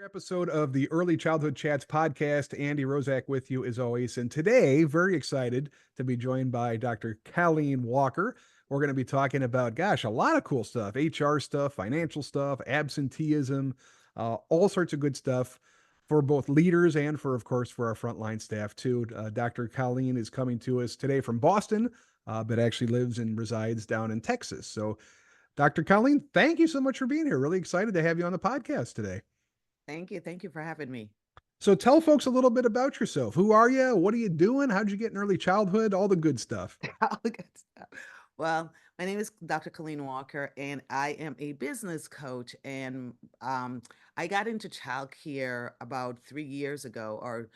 Episode of the Early Childhood Chats podcast. Andy Roszak with you as always. And today, very excited to be joined by Dr. Colleen Walker. We're going to be talking about, gosh, a lot of cool stuff, HR stuff, financial stuff, absenteeism, all sorts of good stuff for both leaders and for, of course, for our frontline staff too. Dr. Colleen is coming to us today from Boston, but actually lives and resides down in Texas. So, Dr. Colleen, thank you so much for being here. Really excited to have you on the podcast today. Thank you. Thank you for having me. So tell folks a little bit about yourself. Who are you? What are you doing? How'd you get in early childhood? All the good stuff. All the good stuff. Well, my name is Dr. Colleen Walker, and I am a business coach. And I got into childcare about 3 years ago, or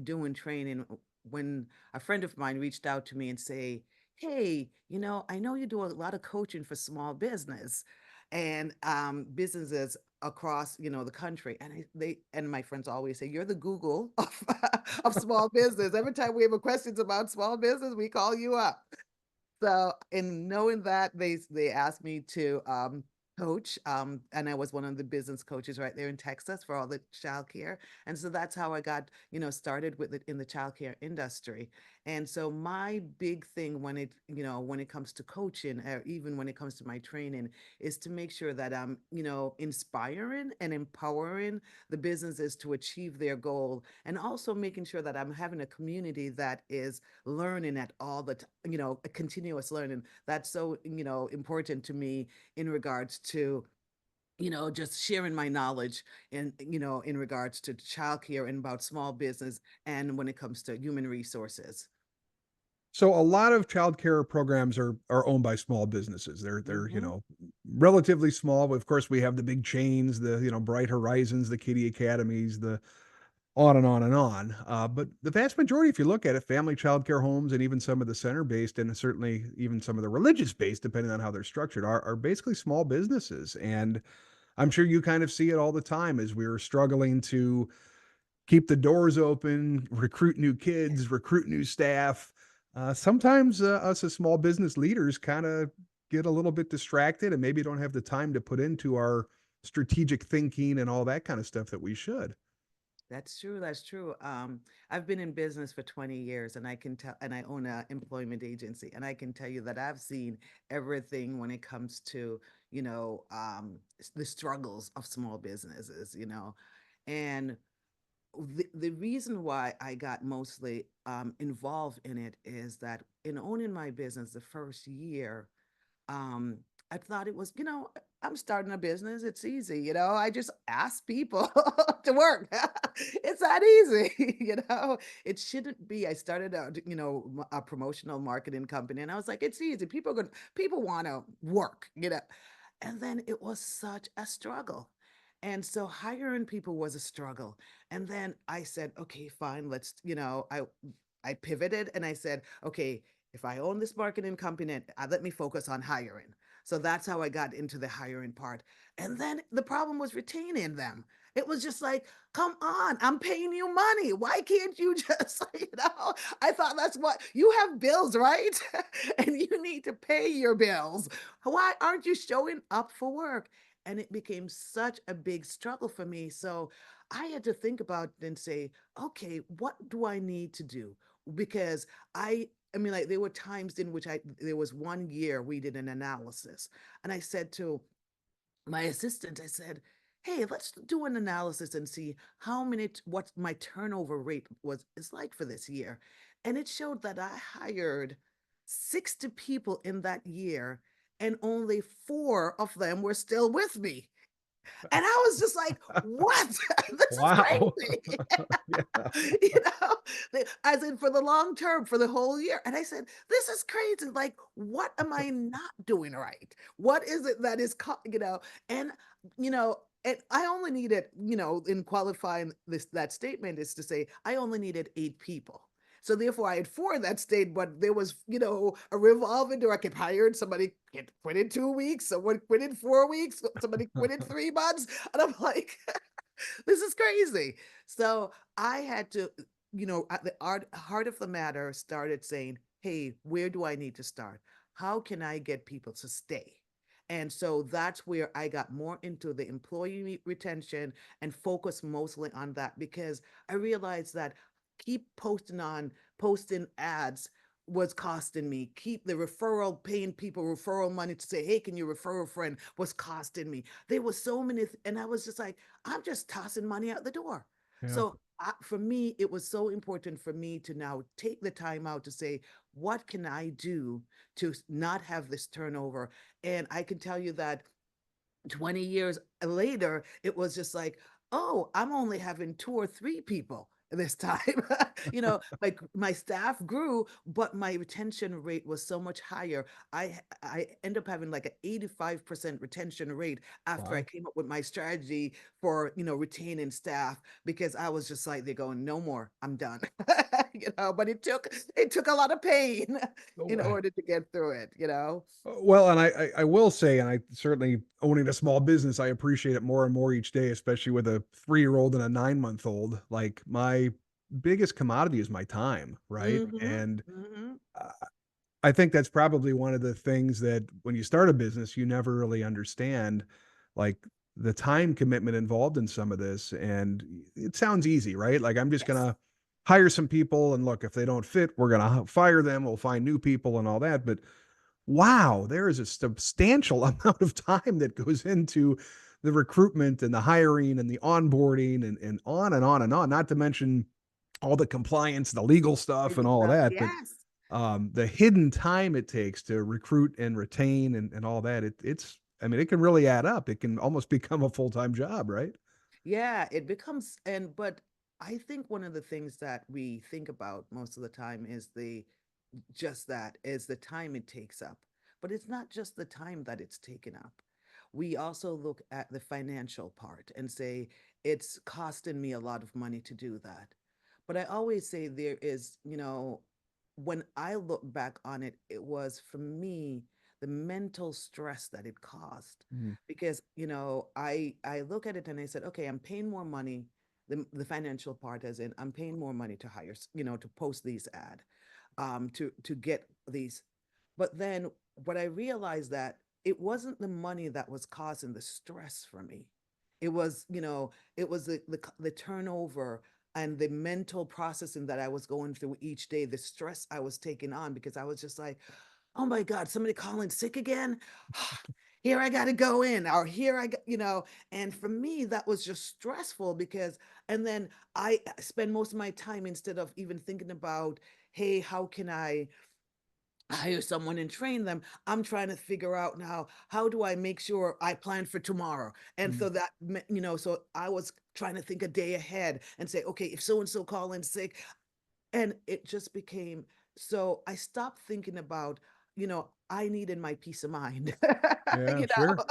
doing training when a friend of mine reached out to me and say, "Hey, I know you do a lot of coaching for small business and businesses across the country." And my friends always say, "You're the Google of of small business. Every time we have questions about small business, we call you up." So, in knowing that, they asked me to coach, and I was one of the business coaches right there in Texas for all the childcare, and so that's how I got started with it in the childcare industry. And so my big thing when it comes to coaching, or even when it comes to my training, is to make sure that I'm inspiring and empowering the businesses to achieve their goal, and also making sure that I'm having a community that is learning at all a continuous learning. That's so important to me in regards to just sharing my knowledge in regards to childcare and about small business, and when it comes to human resources. So a lot of childcare programs are owned by small businesses. They're Hmm. relatively small, but of course we have the big chains, the Bright Horizons, the Kiddie Academies, the on and on and on. But the vast majority, if you look at it, family childcare homes and even some of the center based and certainly even some of the religious based, depending on how they're structured, are basically small businesses. And I'm sure you kind of see it all the time as we're struggling to keep the doors open, recruit new kids, recruit new staff. Sometimes us as small business leaders kind of get a little bit distracted and maybe don't have the time to put into our strategic thinking and all that kind of stuff that we should. That's true. That's true. I've been in business for 20 years, and I can tell, and I own an employment agency, and I can tell you that I've seen everything when it comes to, the struggles of small businesses. And the reason why I got mostly involved in it is that in owning my business the first year, um, I thought it was, I'm starting a business. It's easy, I just ask people to work. It's that easy, It shouldn't be. I started a promotional marketing company, and I was like, it's easy. People want to work. And then it was such a struggle. And so hiring people was a struggle. And then I said, okay, fine, I pivoted and I said, okay, if I own this marketing company, let me focus on hiring. So that's how I got into the hiring part. And then the problem was retaining them. It was just like, come on, I'm paying you money. Why can't you just, I thought that's what you have bills, right? And you need to pay your bills. Why aren't you showing up for work? And it became such a big struggle for me. So I had to think about it and say, okay, what do I need to do? Because I mean, like there were times in which there was one year we did an analysis, and I said to my assistant, I said, "Hey, let's do an analysis and see what my turnover rate is like for this year." And it showed that I hired 60 people in that year, and only four of them were still with me. And I was just like, what? This is Wow. crazy. Yeah. As in for the long term, for the whole year. And I said, this is crazy. Like, what am I not doing right? What is it that is, and, and I only needed, in qualifying that statement is to say, I only needed 8 people. So therefore, I had four that stayed, but there was, a revolving door. I could hire somebody quit in 2 weeks, someone quit in 4 weeks, somebody quit in 3 months, and I'm like, this is crazy. So I had to, at the heart of the matter, started saying, hey, where do I need to start? How can I get people to stay? And so that's where I got more into the employee retention and focus mostly on that, because I realized that keep posting ads was costing me. Keep the referral, paying people referral money to say, hey, can you refer a friend, was costing me. There was so many, and I was just like, I'm just tossing money out the door. Yeah. So for me, it was so important for me to now take the time out to say, what can I do to not have this turnover? And I can tell you that 20 years later, it was just like, oh, I'm only having two or three people this time. Like my staff grew, but my retention rate was so much higher. I end up having like an 85% retention rate after I Wow. came up with my strategy for, retaining staff, because I was just like, they're going, no more, I'm done. But it took a lot of pain in Oh, order to get through it. well, and I will say, and I certainly owning a small business, I appreciate it more and more each day, especially with a 3-year-old and a 9-month-old. Like my biggest commodity is my time, right? Mm-hmm. And Mm-hmm. uh, I think that's probably one of the things that when you start a business, you never really understand, like the time commitment involved in some of this. And it sounds easy, right? Like I'm just Yes. gonna hire some people, and look, if they don't fit, we're gonna fire them. We'll find new people and all that. But wow, there is a substantial amount of time that goes into the recruitment and the hiring and the onboarding and on and on and on, not to mention all the compliance, the legal stuff and Legal all of stuff. that. But Yes. the hidden time it takes to recruit and retain and all that, it's, I mean, it can really add up. It can almost become a full-time job, right? Yeah, it becomes, but I think one of the things that we think about most of the time is the time it takes up. But it's not just the time that it's taken up. We also look at the financial part and say, it's costing me a lot of money to do that. But I always say there is, when I look back on it, it was for me the mental stress that it caused. Mhm. Because, I look at it and I said, okay, I'm paying more money. The financial part, as in I'm paying more money to hire, to post these ad, to get these. But then what I realized that it wasn't the money that was causing the stress for me. It was, it was the turnover and the mental processing that I was going through each day, the stress I was taking on, because I was just like, oh my God, somebody calling sick again. Here I got to go in, or here I got, and for me, that was just stressful because, and then I spend most of my time, instead of even thinking about, hey, how can I hire someone and train them, I'm trying to figure out now, how do I make sure I plan for tomorrow? And Mm. so that, so I was trying to think a day ahead and say, okay, if so and so call in sick, and it just became, so I stopped thinking about, I needed my peace of mind. Yeah, you sure, know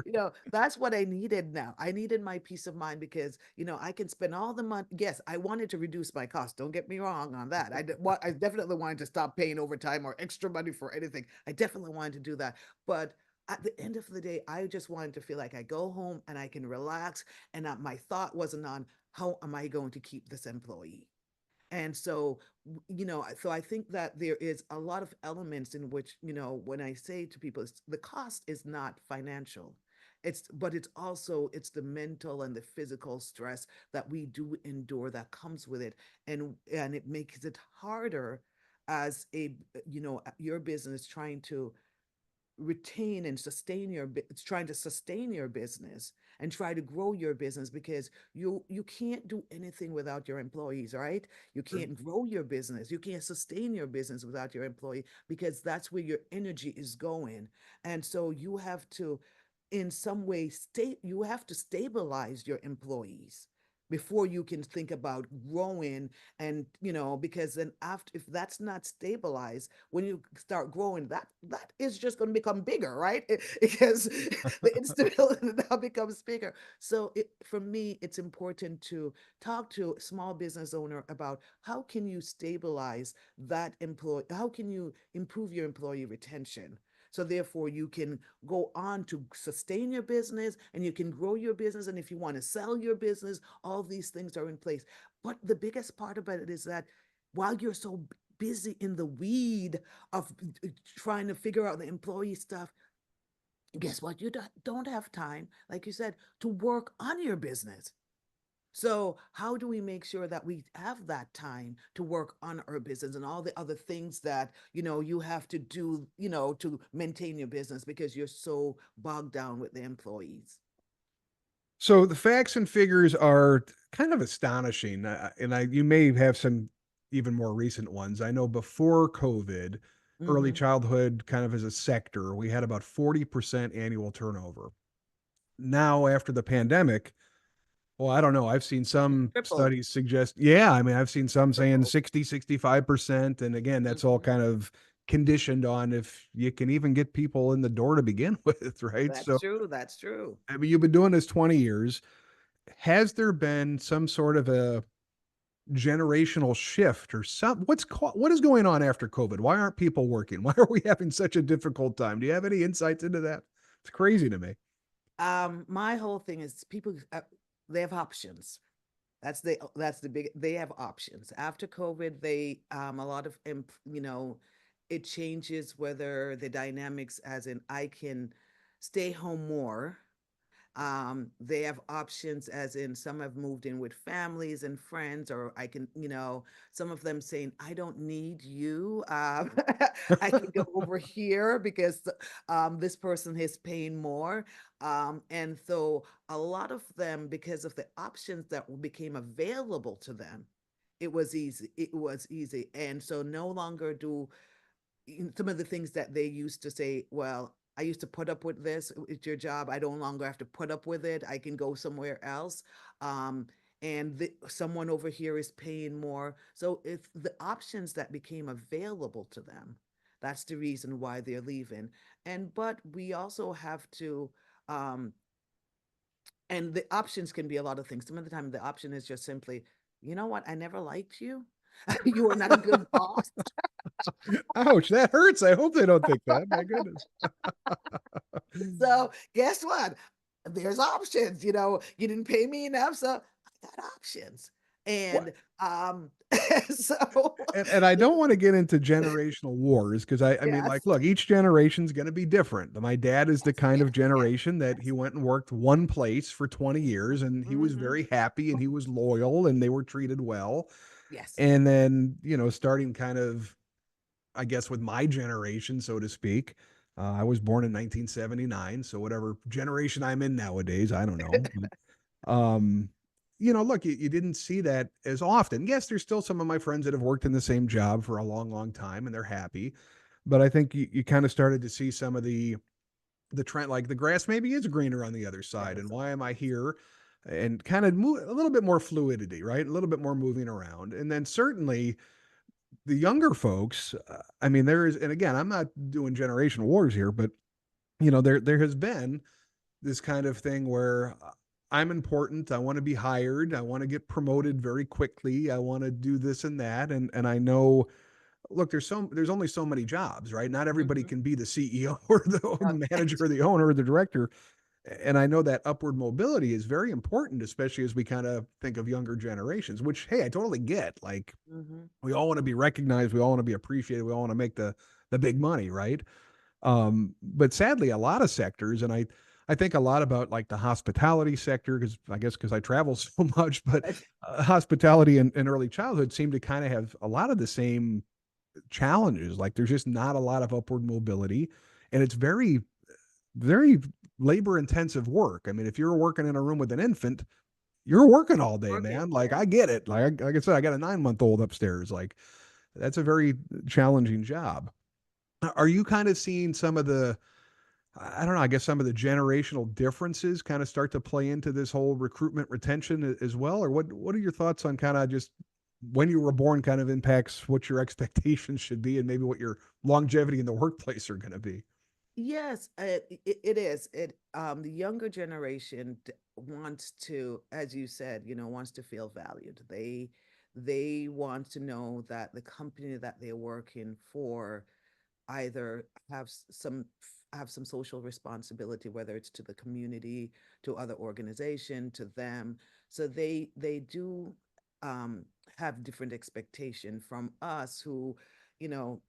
sure. that's what I needed now. I needed my peace of mind because, I can spend all the money. Yes, I wanted to reduce my cost, don't get me wrong on that. I definitely wanted to stop paying overtime or extra money for anything. I definitely wanted to do that. But at the end of the day, I just wanted to feel like I go home and I can relax, and that my thought wasn't on, how am I going to keep this employee? And so, so I think that there is a lot of elements in which, when I say to people, the cost is not financial. But it's the mental and the physical stress that we do endure that comes with it. And it makes it harder as your business trying to retain and sustain it's trying to sustain your business and try to grow your business, because you can't do anything without your employees, right? You Sure. can't grow your business, you can't sustain your business without your employee, because that's where your energy is going. And so you have to, in some way, you have to stabilize your employees before you can think about growing. And because then, after, if that's not stabilized, when you start growing, that is just going to become bigger, right? Because the instability now becomes bigger. So for me, it's important to talk to a small business owner about, how can you stabilize that employee, how can you improve your employee retention, so therefore you can go on to sustain your business and you can grow your business. And if you want to sell your business, all these things are in place. But the biggest part about it is that, while you're so busy in the weed of trying to figure out the employee stuff, guess what? You don't have time, like you said, to work on your business. So, how do we make sure that we have that time to work on our business and all the other things that, you have to do, to maintain your business because you're so bogged down with the employees? So the facts and figures are kind of astonishing, and you may have some even more recent ones. I know before COVID, early Mm-hmm. childhood kind of as a sector, we had about 40% annual turnover. Now, after the pandemic, well, I don't know. I've seen some Tripled, studies suggest, yeah, I mean, I've seen some saying tripled. 60, 65%. And again, that's all Mm-hmm. kind of conditioned on if you can even get people in the door to begin with, right? That's So, true. That's true. I mean, you've been doing this 20 years. Has there been some sort of a generational shift or what is going on after COVID? Why aren't people working? Why are we having such a difficult time? Do you have any insights into that? It's crazy to me. My whole thing is people, they have options. That's the big. They have options after COVID. They a lot of it changes whether the dynamics, as in I can stay home more. They have options, as in some have moved in with families and friends, or I can, some of them saying, I don't need you. I can go over here because this person is paying more. And so a lot of them, because of the options that became available to them, it was easy. It was easy. And so no longer do some of the things that they used to say, well, I used to put up with this. It's your job. I no longer have to put up with it. I can go somewhere else. Um, and someone over here is paying more. So it's the options that became available to them. That's the reason why they're leaving. But we also have to, um, and the options can be a lot of things. Some of the time, the option is just simply, you know what? I never liked you. You are not a good boss. Ouch, that hurts. I hope they don't think that. My goodness. So guess what? There's options. You didn't pay me enough, so I got options. What? And so And I don't want to get into generational wars because I mean, yes, like, look, each generation's going to be different. My dad is the yes, kind yes, of yes, generation that he yes. went and worked one place for 20 years and he was Mm-hmm. very happy and he was loyal and they were treated well. Yes. And then, starting kind of, I guess, with my generation, so to speak, I was born in 1979. So whatever generation I'm in nowadays, I don't know. Um, look, you didn't see that as often. Yes, there's still some of my friends that have worked in the same job for a long, long time and they're happy. But I think you kind of started to see some of the trend, like the grass maybe is greener on the other side. And Yes. why am I here? And kind of move a little bit more fluidity, right? A little bit more moving around. And then certainly the younger folks, I mean, there is, and again, I'm not doing generational wars here, but there has been this kind of thing where I'm important. I want to be hired. I want to get promoted very quickly. I want to do this and that. And I know, look, there's only so many jobs, right? Not everybody Mm-hmm. can be the CEO or the manager Okay. or the owner or the director. And I know that upward mobility is very important, especially as we kind of think of younger generations, which, hey, I totally get. Like, Mm-hmm. we all want to be recognized. We all want to be appreciated. We all want to make the big money, right? But sadly, a lot of sectors, and I think a lot about like the hospitality sector because I guess because I travel so much, but hospitality and early childhood seem to kind of have a lot of the same challenges. Like there's just not a lot of upward mobility, and it's very very labor intensive work. I mean, if you're working in a room with an infant, you're working all day, Working. man. Like Yeah. I get it. Like I said, I got a 9-month old upstairs. Like that's a very challenging job. Are you kind of seeing some of the I don't know, I guess some of the generational differences kind of start to play into this whole recruitment retention as well? Or what are your thoughts on kind of just when you were born kind of impacts what your expectations should be and maybe what your longevity in the workplace are going to be? Yes, it is. The younger generation wants to, as you said, wants to feel valued. They want to know that the company that they're working for either have some social responsibility, whether it's to the community, to other organization, to them. So they do um, have different expectation from us who,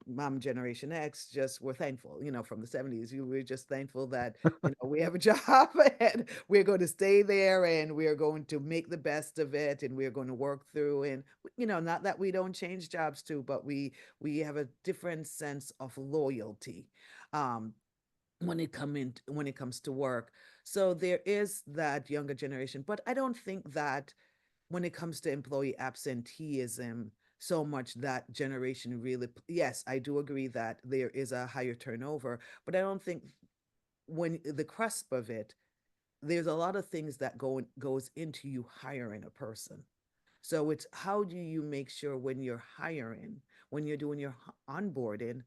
mom generation X just were thankful, from the 70s. You were just thankful that, we have a job and we're going to stay there and we're going to make the best of it and we're going to work through. And, not that we don't change jobs too, but we have a different sense of loyalty. Um, when it comes to work. So there is that younger generation, but I don't think that when it comes to employee absenteeism, so much that generation really, yes, I do agree that there is a higher turnover, but I don't think when the cusp of it, there's a lot of things that goes into you hiring a person. So it's how do you make sure when you're hiring, when you're doing your onboarding,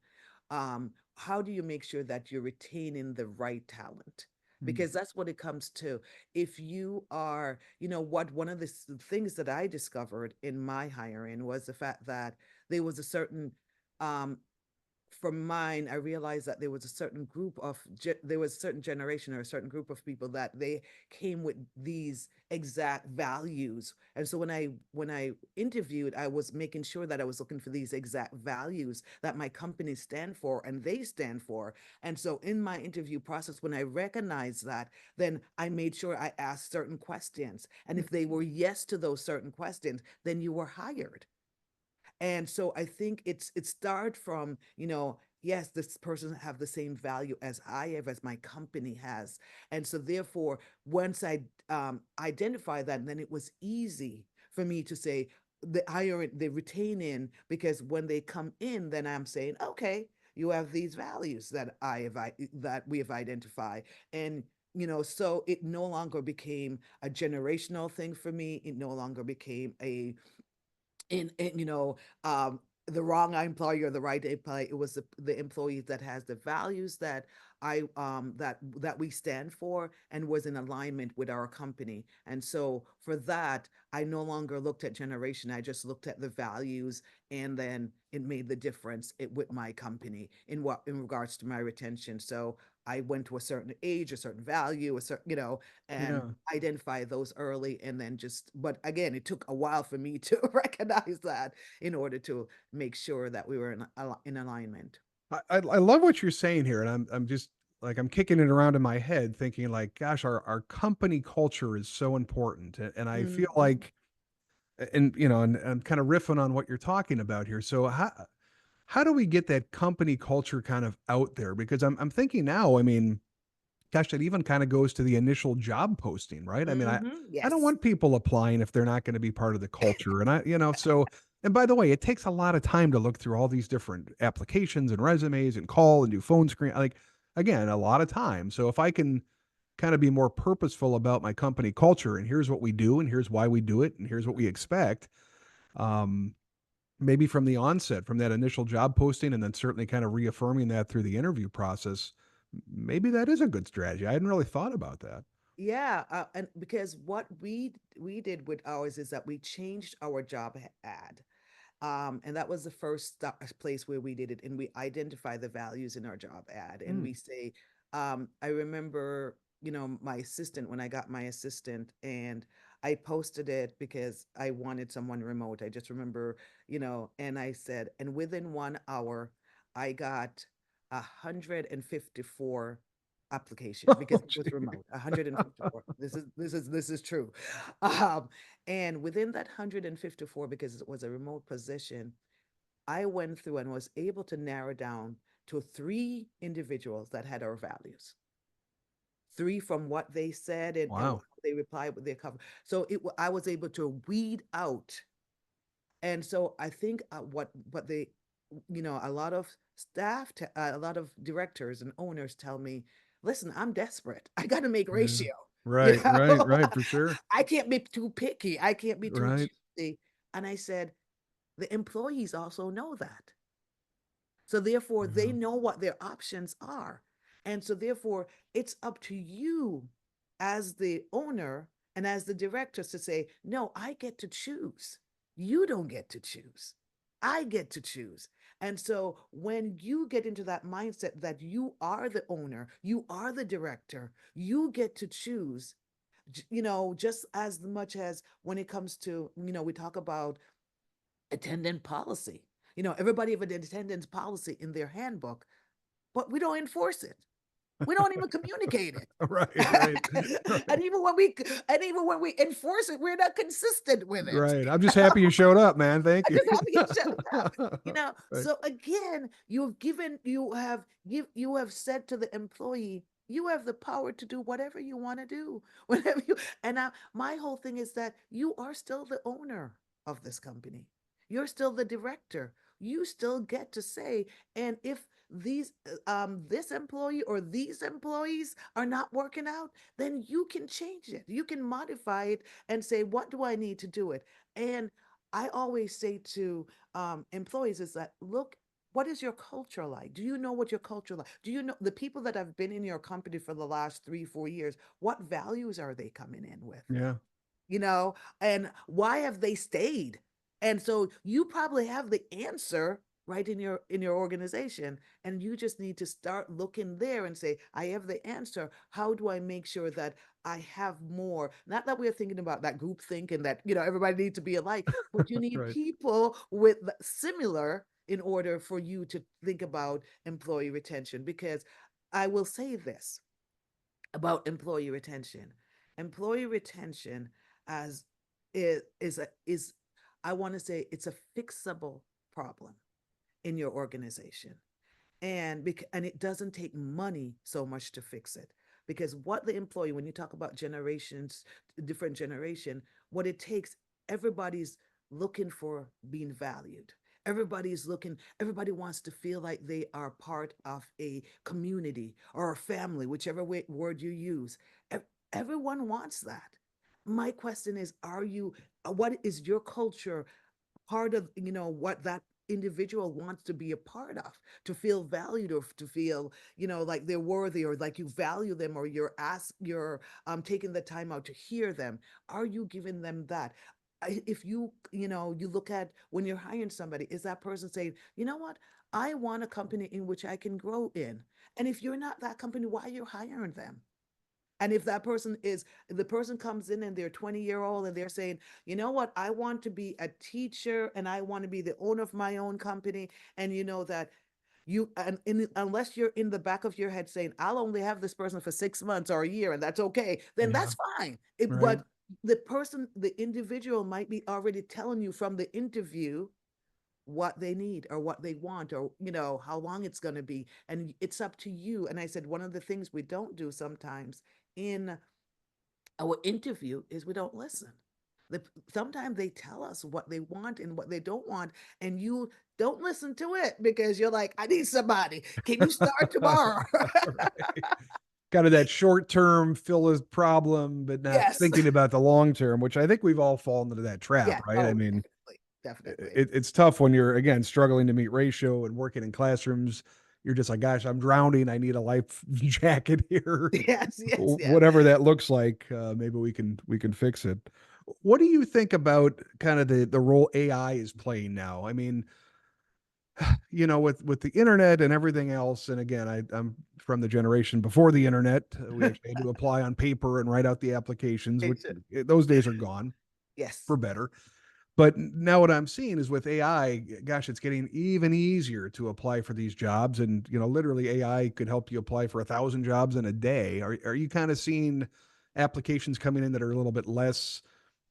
how do you make sure that you're retaining the right talent? Mm. Because that's what it comes to. If you are, what one of the things that I discovered in my hiring was the fact that there was a certain um, from mine, I realized that there was a certain there was a certain generation or a certain group of people that they came with these exact values. And so when I interviewed, I was making sure that I was looking for these exact values that my company stand for and they stand for. And so in my interview process, when I recognized that, then I made sure I asked certain questions. And if they were yes to those certain questions, then you were hired. And so I think it started from, yes, this person have the same value as I have, as my company has. And so therefore, once I identify that, then it was easy for me to say the hire the retain in, because when they come in, then I'm saying, okay, you have these values that that we have identified. And so it no longer became a generational thing for me. It no longer became a in the wrong employee or the right employee. It was the employee that has the values that that we stand for and was in alignment with our company. And so for that, I no longer looked at generation. I just looked at the values, and then it made the difference with my company in regards to my retention. So I went to a certain age, a certain value, a certain, and Yeah. identify those early. And then but again, it took a while for me to recognize that in order to make sure that we were in alignment. I love what you're saying here, and I'm just like I'm kicking it around in my head, thinking like, gosh, our company culture is so important, and I feel Hmm. like, and and I'm kind of riffing on what you're talking about here. So how do we get that company culture kind of out there? Because I'm thinking now, I mean, gosh, that even kind of goes to the initial job posting, right? I mean, I don't Yes. want people applying if they're not going to be part of the culture. And so, and by the way, it takes a lot of time to look through all these different applications and resumes and call and do phone screen. Like, again, a lot of time. So if I can kind of be more purposeful about my company culture and here's what we do and here's why we do it and here's what we expect, um, maybe from the onset, from that initial job posting, and then certainly kind of reaffirming that through the interview process, maybe that is a good strategy. I hadn't really thought about that. Yeah, and because what we did with ours is that we changed our job ad. And that was the first place where we did it, and we identify the values in our job ad, and Mm. we say, I remember, my assistant, when I got my assistant, and I posted it because I wanted someone remote. I just remember, and I said, and within 1 hour, I got 154 applications because Oh, it was gee. remote. 154. This is true. Um, and within that 154, because it was a remote position, I went through and was able to narrow down to three individuals that had our values. Three from what they said and how Wow. they replied with their cover. So I was able to weed out. And so I think what they, a lot of a lot of directors and owners tell me, listen, I'm desperate. I got to make Yeah. ratio. You Right, right, know, right, for sure. I can't be too picky. I can't be too Right. choosy. And I said, the employees also know that. So therefore, they Yeah. know what their options are. And so therefore, it's up to you as the owner and as the directors to say, no, I get to choose. You don't get to choose. I get to choose. And so when you get into that mindset that you are the owner, you are the director, you get to choose, just as much as when it comes to, we talk about attendant policy. everybody have an attendance policy in their handbook, but we don't enforce it. We don't even communicate it. Right, right, and right, even when we and even when we enforce it, we're not consistent with it. right. I'm just happy you showed up, man. Thank I you. just happy you showed up. Right. So again, you have said to the employee, you have the power to do whatever you want to do, whatever you. And my whole thing is that you are still the owner of this company. You're still the director. You still get to say, and if this employee or these employees are not working out, then you can change it. You can modify it and say, what do I need to do it? And I always say to employees is that, look, what is your culture like? Do you know what your culture like? Do you know the people that have been in your company for the last 3, 4 years? What values are they coming in with? Yeah. you know, and why have they stayed? And so you probably have the answer right in your organization, and you just need to start looking there and say, I have the answer. How do I make sure that I have more? Not that we're thinking about that group think and that, everybody needs to be alike, but you need Right. people with similar in order for you to think about employee retention. Because I will say this about employee retention. Employee retention as is I want to say it's a fixable problem in your organization. And it doesn't take money so much to fix it, because what the employee, when you talk about generations, different generation, what it takes, everybody's looking for being valued. Everybody wants to feel like they are part of a community or a family, whichever word you use. Everyone wants that. My question is, what is your culture part of, what that individual wants to be a part of, to feel valued, or to feel, like they're worthy, or like you value them, or you're taking the time out to hear them. Are you giving them that? If you look at when you're hiring somebody, is that person saying, you know what, I want a company in which I can grow in? And if you're not that company, why are you hiring them? And if the person comes in and they're 20-year-old and they're saying, you know what, I want to be a teacher and I want to be the owner of my own company. And you know that unless you're in the back of your head saying, I'll only have this person for 6 months or a year, and that's okay, then Yeah. that's fine. Right. But the individual might be already telling you from the interview what they need or what they want, or how long it's going to be, and it's up to you. And I said, one of the things we don't do sometimes in our interview is we don't listen. Sometimes they tell us what they want and what they don't want, and you don't listen to it because you're like, I need somebody, can you start tomorrow? Right. Kind of that short term fill a problem, but not Yes. thinking about the long term, which I think we've all fallen into that trap, Yeah. right? I Oh, mean, definitely. it's tough when you're, again, struggling to meet ratio and working in classrooms. You're just like, gosh, I'm drowning. I need a life jacket here. Yes, yes, yes. Whatever that looks like, maybe we can fix it. What do you think about kind of the role AI is playing now? I mean, with the internet and everything else, and again, I'm from the generation before the internet. We actually had to apply on paper and write out the applications, which those days are gone, Yes. for better. But now what I'm seeing is with AI, gosh, it's getting even easier to apply for these jobs. And, literally AI could help you apply for 1,000 jobs in a day. Are you kind of seeing applications coming in that are a little bit less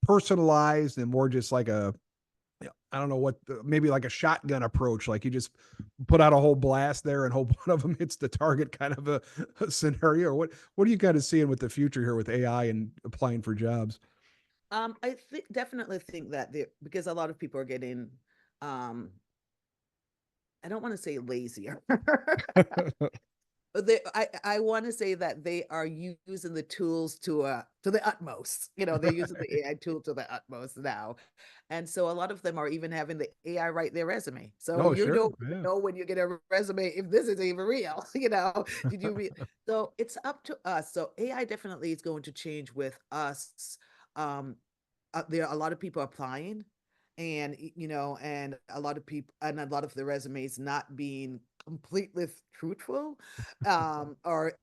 personalized and more just like I don't know maybe like a shotgun approach, like you just put out a whole blast there and hope one of them hits the target, kind of a scenario? Or what are you kind of seeing with the future here with AI and applying for jobs? Definitely think that because a lot of people are getting, um, I don't want to say lazier, but I want to say that they are using the tools to the utmost. They're using the AI tool to the utmost now, and so a lot of them are even having the AI write their resume. So Oh, you sure. don't Yeah. know when you get a resume if this is even real. Did you read? So it's up to us. So AI definitely is going to change with us. Um, there are a lot of people applying, and and a lot of people, and a lot of the resumes not being completely truthful, or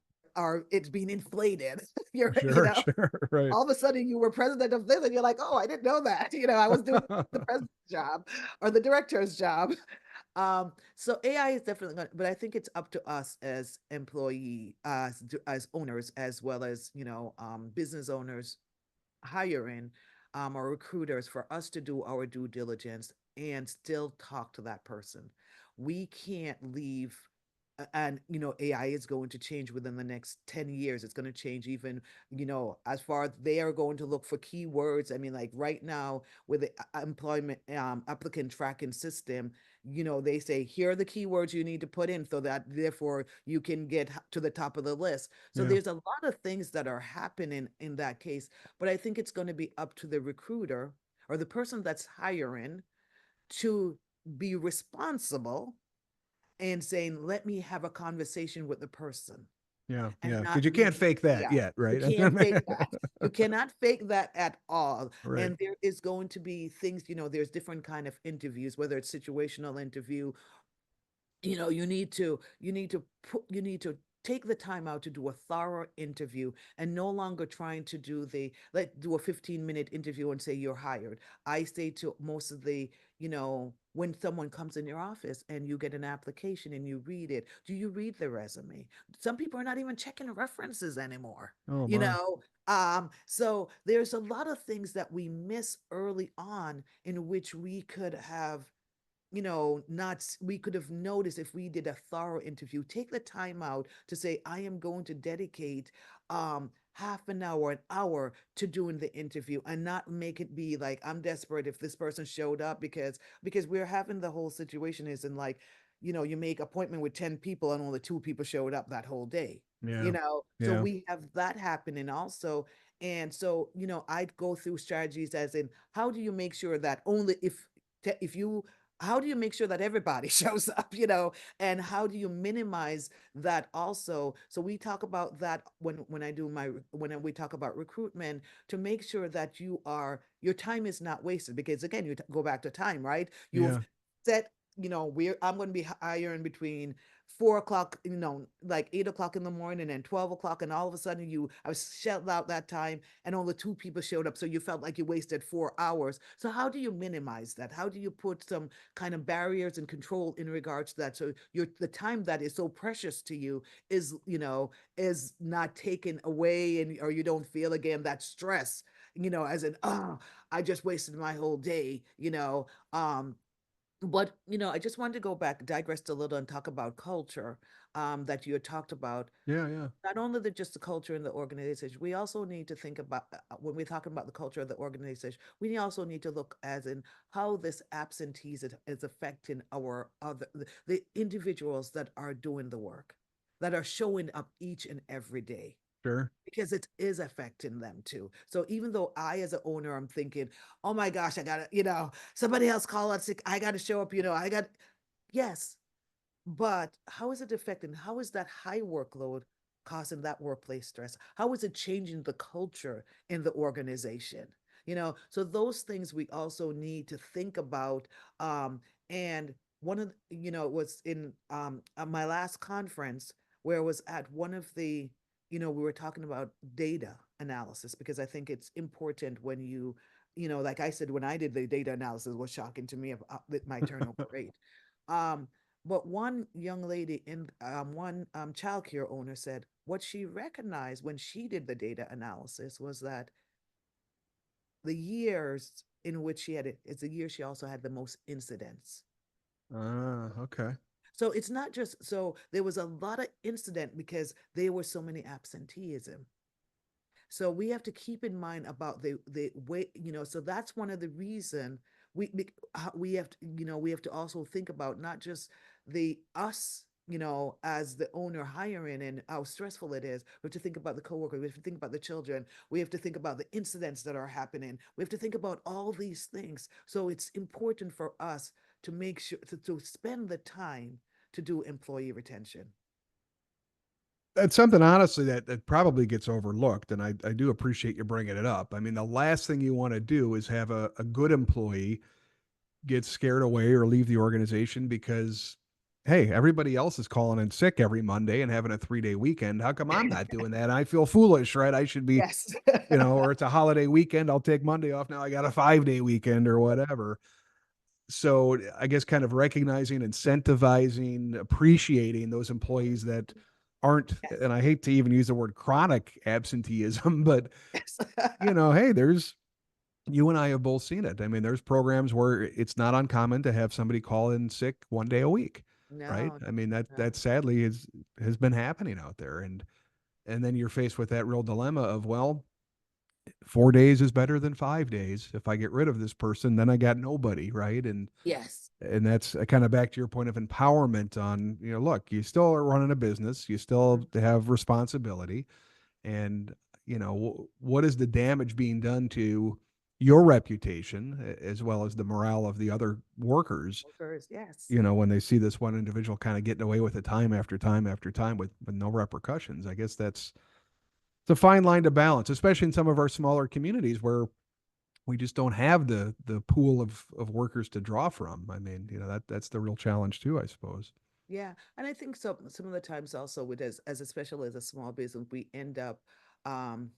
it's being inflated. Sure, sure. Right. All of a sudden you were president of this and you're like, oh, I didn't know that. I was doing the president's job or the director's job. So AI is definitely going, but I think it's up to us as employee, as owners, as well as, business owners hiring, or recruiters, for us to do our due diligence and still talk to that person. We can't leave. And AI is going to change within the next 10 years. It's going to change even, as far as they are going to look for keywords. I mean, like right now with the employment applicant tracking system, they say here are the keywords you need to put in so that therefore you can get to the top of the list. So Yeah. there's a lot of things that are happening in that case, but I think it's going to be up to the recruiter or the person that's hiring to be responsible and saying, let me have a conversation with the person Yeah. and Yeah. not Because you can't leave. fake that Yeah, yet, you right? can't fake that. You cannot fake that at all. Right. And there is going to be things, there's different kind of interviews, whether it's situational interview, you need to take the time out to do a thorough interview and no longer trying to do a 15-minute interview and say you're hired. I say to most of the, when someone comes in your office and you get an application and you read it, do you read the resume? Some people are not even checking references anymore, Oh you my. know so there's a lot of things that we miss early on in which we could have, not we could have noticed if we did a thorough interview. Take the time out to say, I am going to dedicate half an hour to doing the interview, and not make it be like I'm desperate if this person showed up, because we're having the whole situation is in like, you make appointment with 10 people and only two people showed up that whole day. Yeah. So Yeah. we have that happening also. And so, I'd go through strategies as in, how do you make sure that only if you how do you make sure that everybody shows up, and how do you minimize that also? So we talk about that when I do when we talk about recruitment, to make sure that your time is not wasted, because again, go back to time, right? You've Yeah. set, I'm going to be hiring between 4 o'clock, like 8 o'clock in the morning and 12 o'clock, and all of a sudden I was shelled out that time and only two people showed up, so you felt like you wasted 4 hours. So how do you minimize that? How do you put some kind of barriers and control in regards to that, so the time that is so precious to you is not taken away, and or you don't feel again that stress, as in, oh, I just wasted my whole day. But I just wanted to go back, digress a little, and talk about culture, that you had talked about. Yeah. Yeah. Not only just the culture in the organization, we also need to think about, when we're talking about the culture of the organization, we also need to look as in how this absenteeism is affecting the individuals that are doing the work, that are showing up each and every day, Sure. because it is affecting them too. So even though I, as an owner, I'm thinking, oh my gosh, I gotta, somebody else call out sick, I gotta show up, yes, but how is it affecting? How is that high workload causing that workplace stress? How is it changing the culture in the organization? So those things we also need to think about. And one of it was in my last conference, where I was at one of the, we were talking about data analysis, because I think it's important when like I said, when I did the data analysis, was shocking to me about my turnover rate. Um, but one young lady in one childcare owner said what she recognized when she did the data analysis was that the years in which she had it is the year she also had the most incidents. Ah, okay. So it's not just, so there was a lot of incident because there were so many absenteeism. So we have to keep in mind about the way, so that's one of the reason we have to, we have to also think about not just the us, as the owner hiring, and how stressful it is. We have to think about the coworker, we have to think about the children, we have to think about the incidents that are happening, we have to think about all these things. So it's important for us to make sure to spend the time to do employee retention. That's something honestly that probably gets overlooked, and I do appreciate you bringing it up. I mean, the last thing you want to do is have a good employee get scared away or leave the organization because, hey, everybody else is calling in sick every Monday and having a 3-day weekend. How come I'm not doing that? I feel foolish, right? I should be, Yes. or it's a holiday weekend. I'll take Monday off. Now I got a 5-day weekend or whatever. So I guess kind of recognizing, incentivizing, appreciating those employees that aren't, Yes. and I hate to even use the word chronic absenteeism, but Yes. hey, there's, you and I have both seen it. I mean, there's programs where it's not uncommon to have somebody call in sick 1 day a week, right? No, I mean, that no. sadly has been happening out there. And then you're faced with that real dilemma of, well, 4 days is better than 5 days. If I get rid of this person, then I got nobody, right? Yes. And that's kind of back to your point of empowerment on, look, you still are running a business, you still Mhm. have responsibility, and what is the damage being done to your reputation as well as the morale of the other workers, Workers, yes. when they see this one individual kind of getting away with it time after time after time with no repercussions. I guess that's, it's a fine line to balance, especially in some of our smaller communities where we just don't have the pool of workers to draw from. I mean, that's the real challenge too, I suppose. Yeah, and I think some of the times also with as especially as a small business, we end up, um,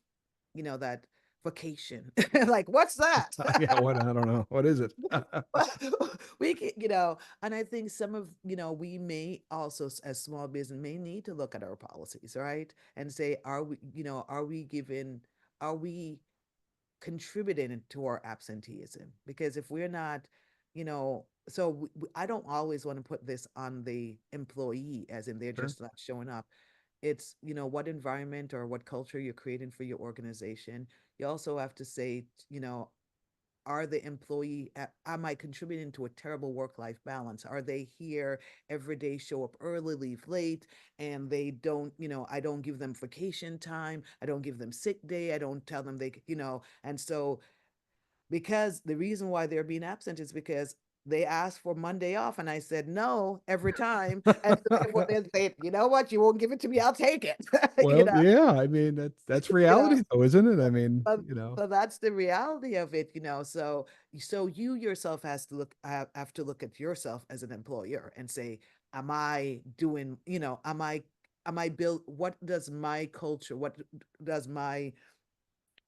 that vacation. Like, what's that? Yeah, what, I don't know. What is it? We can, and I think some of, we may also as small business may need to look at our policies, right? And say, are we contributing to our absenteeism? Because if we're not, I don't always want to put this on the employee as in they're Sure. just not showing up. It's, what environment or what culture you're creating for your organization. You also have to say, are the employee, am I contributing to a terrible work-life balance? Are they here every day, show up early, leave late, and they don't, I don't give them vacation time, I don't give them sick day, I don't tell them and so because the reason why they're being absent is because they asked for Monday off and I said no every time. And so therefore they say, you know what, you won't give it to me, I'll take it. you Well, know, yeah, I mean, that's you know, reality though, isn't it? I mean, but that's the reality of it. So you yourself have to look at yourself as an employer and say, am I doing, am I built, what does my culture, what does my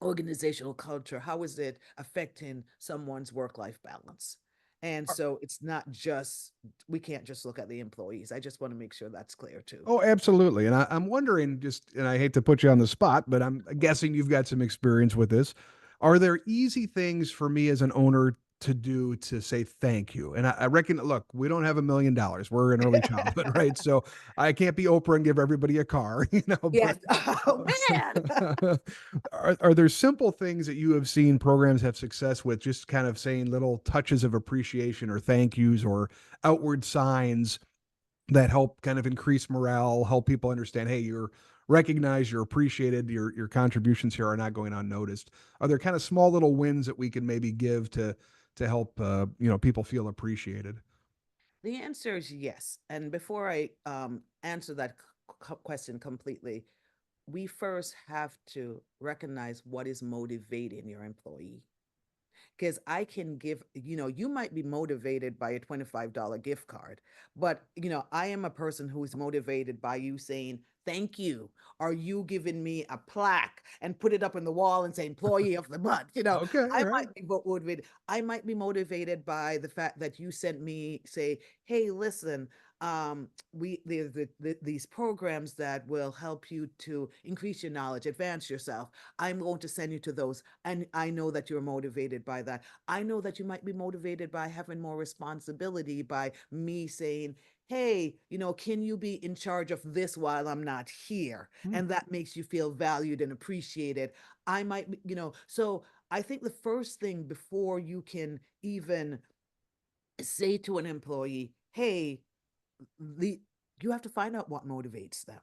organizational culture, how is it affecting someone's work-life balance? And so it's not just, we can't just look at the employees. I just want to make sure that's clear too. oh, absolutely. And I'm wondering, just, and I hate to put you on the spot, but I'm guessing you've got some experience with this. Are there easy things for me as an owner to do to say thank you? And I reckon, look, we don't have $1 million. We're in early childhood, right? So I can't be Oprah and give everybody a car, Yes. but Oh man. are there simple things that you have seen programs have success with, just kind of saying little touches of appreciation or thank yous or outward signs that help kind of increase morale, help people understand, hey, you're recognized, you're appreciated, your contributions here are not going unnoticed. Are there kind of small little wins that we can maybe give to help people feel appreciated? The answer is yes. And before I answer that question completely, we first have to recognize what is motivating your employee. Because I can give, you might be motivated by a $25 gift card, but, I am a person who is motivated by you saying, thank you. Are you giving me a plaque and put it up on the wall and say employee of the month? Okay, all I right. might be motivated. I might be motivated by the fact that you sent me, say, hey, listen, these programs that will help you to increase your knowledge, advance yourself. I'm going to send you to those. And I know that you're motivated by that. I know that you might be motivated by having more responsibility by me saying, hey, can you be in charge of this while I'm not here? Hmm. And that makes you feel valued and appreciated. I might, so I think the first thing before you can even say to an employee, hey, the you have to find out what motivates them,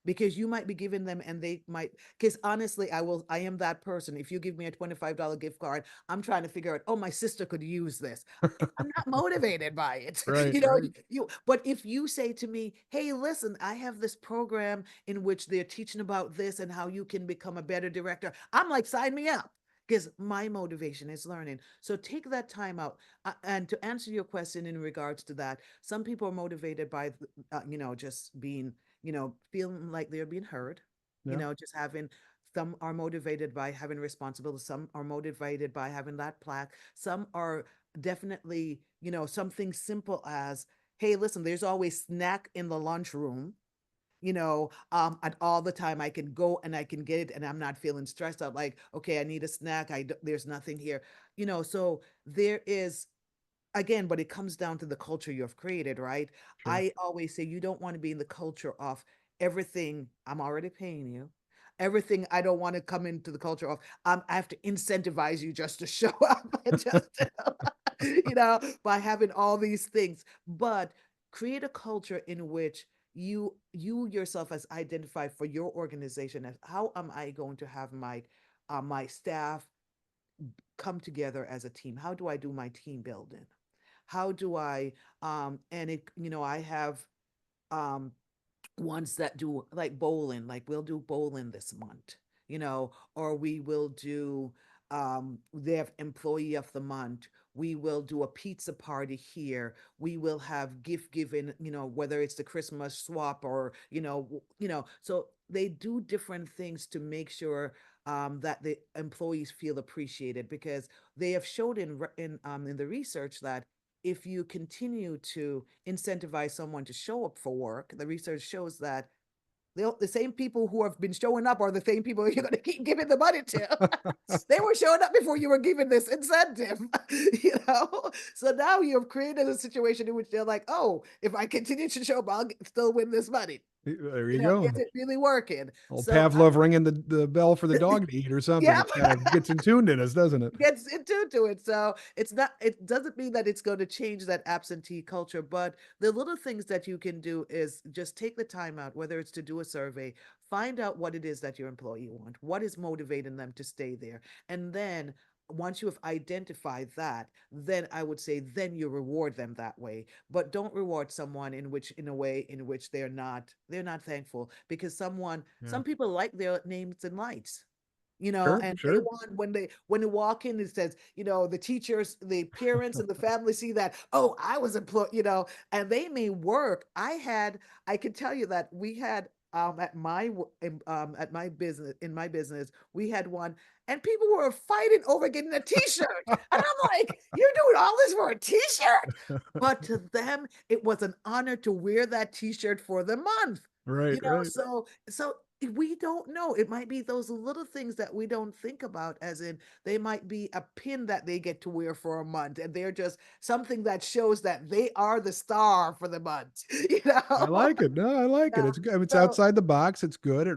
because you might be giving them and they might, because honestly, I am that person. If you give me a $25 gift card, I'm trying to figure out, oh, my sister could use this. I'm not motivated by it. Right, right. But if you say to me, hey, listen, I have this program in which they're teaching about this and how you can become a better director, I'm like, sign me up, because my motivation is learning. So take that time out. And to answer your question in regards to that, some people are motivated by, just being, feeling like they're being heard, Yeah. just having, some are motivated by having responsibility. Some are motivated by having that plaque. Some are definitely, something simple as, hey, listen, there's always snack in the lunchroom, at all the time. I can go and I can get it, and I'm not feeling stressed out. Like, okay, I need a snack. There's nothing here, so there is, again, but it comes down to the culture you've created, right? Sure. I always say you don't want to be in the culture of everything. I'm already paying you. Everything, I don't want to come into the culture of, I have to incentivize you just to show up and just by having all these things. But create a culture in which you yourself as identify for your organization as, how am I going to have my staff come together as a team? How do I do my team building? How do I and it I have um ones that do like bowling, like we'll do bowling this month, or we will do, they have employee of the month. We will do a pizza party here. We will have gift giving, whether it's the Christmas swap or, so they do different things to make sure that the employees feel appreciated, because they have showed in the research that if you continue to incentivize someone to show up for work, the research shows that the same people who have been showing up are the same people you're going to keep giving the money to. They were showing up before you were given this incentive, So now you've created a situation in which they're like, oh, if I continue to show up, I'll still win this money. There you go. Is it really working? Old So, Pavlov ringing the bell for the dog to eat or something. yeah, It kind of gets in tuned in us, doesn't it? gets into it. So it's not, it doesn't mean that it's going to change that absentee culture, but the little things that you can do is just take the time out, whether it's to do a survey, find out what it is that your employee want, what is motivating them to stay there. And then once you have identified that, then I would say then you reward them that way. But don't reward someone in a way in which they're not thankful, because Yeah. some people like their names and lights, Sure, and they sure. want, when they walk in, it says, the teachers, the parents, and the family see that, oh, I was employed, and they may work. I can tell you that we had, at my business, in my business, we had one, and people were fighting over getting a T-shirt, and I'm like, you're doing all this for a T-shirt? But to them, it was an honor to wear that T-shirt for the month. Right, right. So we don't know. It might be those little things that we don't think about, as in they might be a pin that they get to wear for a month, and they're just something that shows that they are the star for the month, I like it. No, I like it. Yeah. It's good. It's So outside the box. It's good.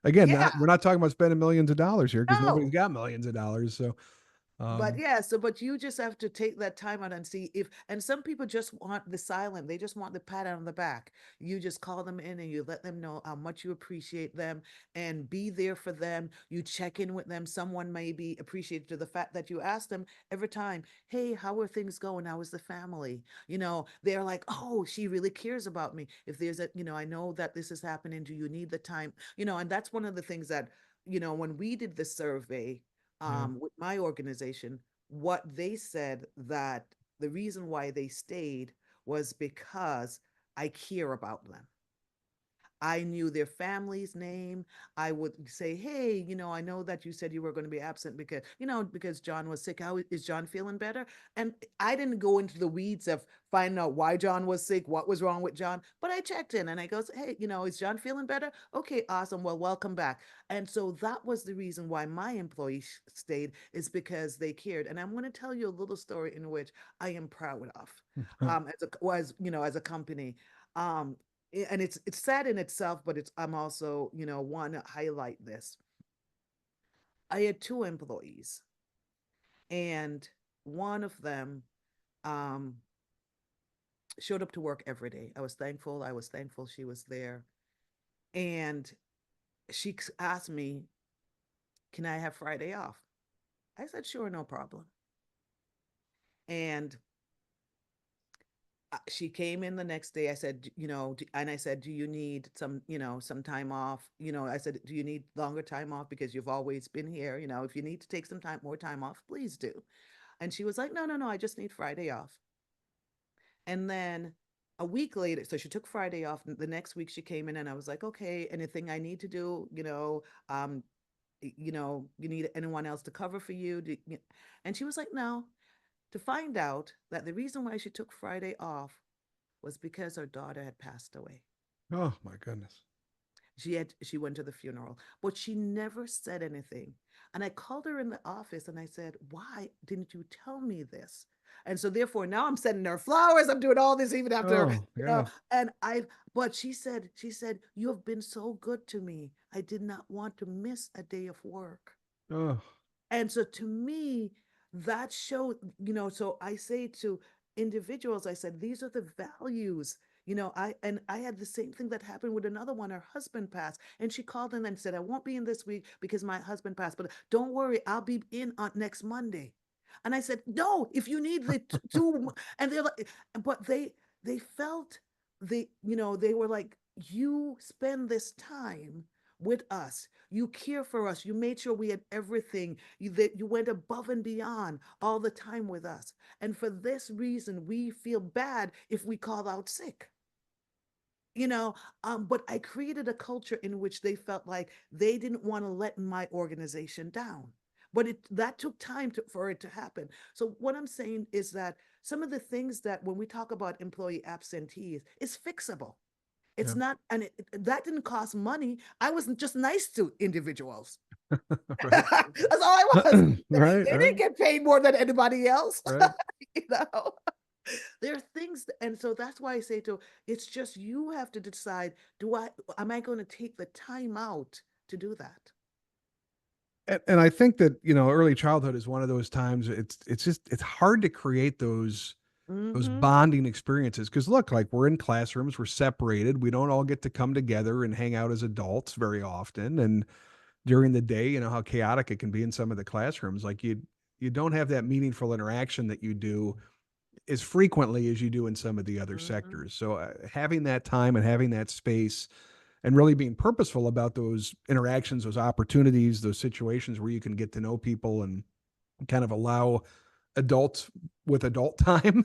Again, yeah, we're not talking about spending millions of dollars here because nobody's no. got millions of dollars. So, But um, yeah, but you just have to take that time out and see if, and some people just want the silent, they just want the pat on the back. You just call them in and you let them know how much you appreciate them and be there for them. You check in with them. Someone may be appreciated to the fact that you ask them every time, hey, how are things going? How is the family? They're like, oh, she really cares about me. If there's I know that this is happening. Do you need the time? And that's one of the things that, when we did the survey, yeah. with my organization, what they said that the reason why they stayed was because I care about them. I knew their family's name. I would say, hey, I know that you said you were going to be absent because John was sick. How is John feeling better? And I didn't go into the weeds of finding out why John was sick, what was wrong with John, but I checked in and I goes, hey, is John feeling better? Okay, awesome. Well, welcome back. And so that was the reason why my employees stayed, is because they cared. And I'm going to tell you a little story in which I am proud of, as a company. Um, and it's sad in itself, but I'm also, want to highlight this. I had two employees, and one of them um showed up to work every day. I was thankful she was there. And she asked me, can I have Friday off? I said, sure, no problem. And she came in the next day. I said, and I said, do you need some time off? I said, do you need longer time off? Because you've always been here. If you need to take more time off, please do. And she was like, no, no, no, I just need Friday off. And then a week later, so she took Friday off. The next week she came in and I was like, okay, anything I need to do, you need anyone else to cover for you? And she was like, no. to find out that the reason why she took Friday off was because her daughter had passed away. Oh my goodness. She went to the funeral, but she never said anything. And I called her in the office and I said, "Why didn't you tell me this?" And so therefore now I'm sending her flowers. I'm doing all this even after, Oh, yeah. and I but she said, "You have been so good to me. I did not want to miss a day of work." Oh, And so to me, that showed, so I say to individuals, I said, these are the values. I had the same thing that happened with another one. Her husband passed, and she called in and said, "I won't be in this week because my husband passed, but don't worry, I'll be in on next Monday." And I said, "No, if you need the two," and they're like, but they felt they were like, "You spend this time with us. You care for us. You made sure we had everything. You went above and beyond all the time with us. And for this reason, we feel bad if we call out sick." But I created a culture in which they felt like they didn't want to let my organization down. But that took time for it to happen. So what I'm saying is that some of the things that when we talk about employee absentees is fixable. It's yeah. not, and that didn't cost money. I wasn't just nice to individuals. Right. That's all I was. Right, They right, didn't get paid more than anybody else. right. you know, there are things, and so that's why I say to it's just you have to decide: am I going to take the time out to do that? And I think that, early childhood is one of those times it's hard to create those Mm-hmm. bonding experiences because look, like we're in classrooms, we're separated, we don't all get to come together and hang out as adults very often. And during the day, you know how chaotic it can be in some of the classrooms. Like you don't have that meaningful interaction that you do as frequently as you do in some of the other Mm-hmm. sectors. So having that time and having that space and really being purposeful about those interactions, those opportunities, those situations where you can get to know people and kind of allow adults with adult time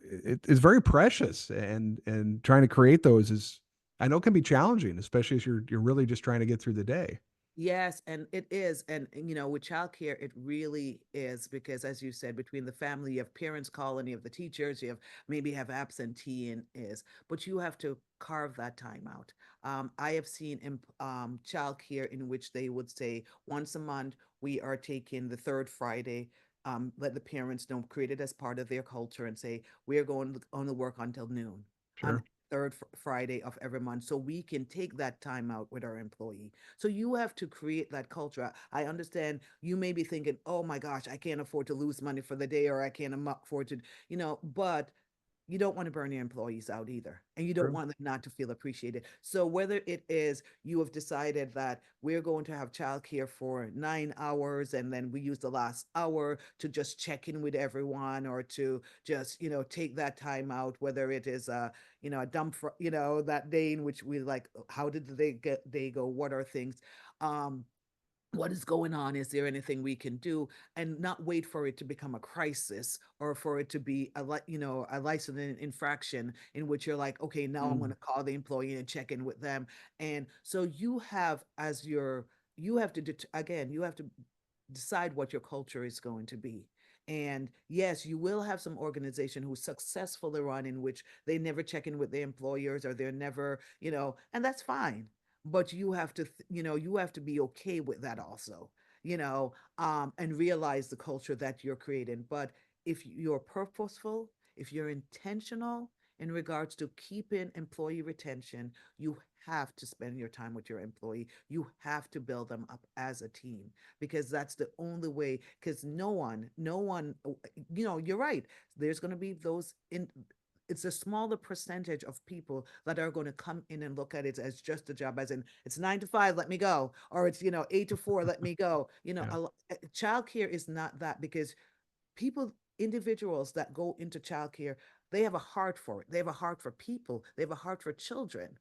it is very precious, and trying to create those is, I know, can be challenging, especially as you're really just trying to get through the day. Yes, and it is. And with childcare, it really is because, as you said, between the family, you have parents calling, you have the teachers, you have maybe have absentee and is, but you have to carve that time out. I have seen in childcare in which they would say once a month, we are taking the third Friday. Let the parents know, create it as part of their culture and say, we are going on to work until noon on Sure. third Friday of every month so we can take that time out with our employee. So you have to create that culture. I understand you may be thinking, "Oh my gosh, I can't afford to lose money for the day, or I can't afford to, but you don't want to burn your employees out either. And you don't True. want them not to feel appreciated. So whether it is you have decided that we're going to have childcare for 9 hours and then we use the last hour to just check in with everyone or to just, take that time out, whether it is a dump for, that day in which we like, how did they go? What are things? Um, what is going on? Is there anything we can do? And not wait for it to become a crisis or for it to be a license infraction in which you're like, okay, now I'm going Mm. to call the employee and check in with them. And so you have to again, you have to decide what your culture is going to be. And yes, you will have some organization who's successfully run in which they never check in with their employers or they're never, and that's fine. But you have to, you have to be okay with that also, and realize the culture that you're creating. But if you're purposeful, if you're intentional in regards to keeping employee retention, you have to spend your time with your employee. You have to build them up as a team because that's the only way. Because no one, you're right. There's going to be those in. It's a smaller percentage of people that are going to come in and look at it as just a job, as in it's 9 to 5, let me go, or it's 8 to 4, let me go. Yeah. Childcare is not that because individuals that go into childcare, they have a heart for it. They have a heart for people. They have a heart for children.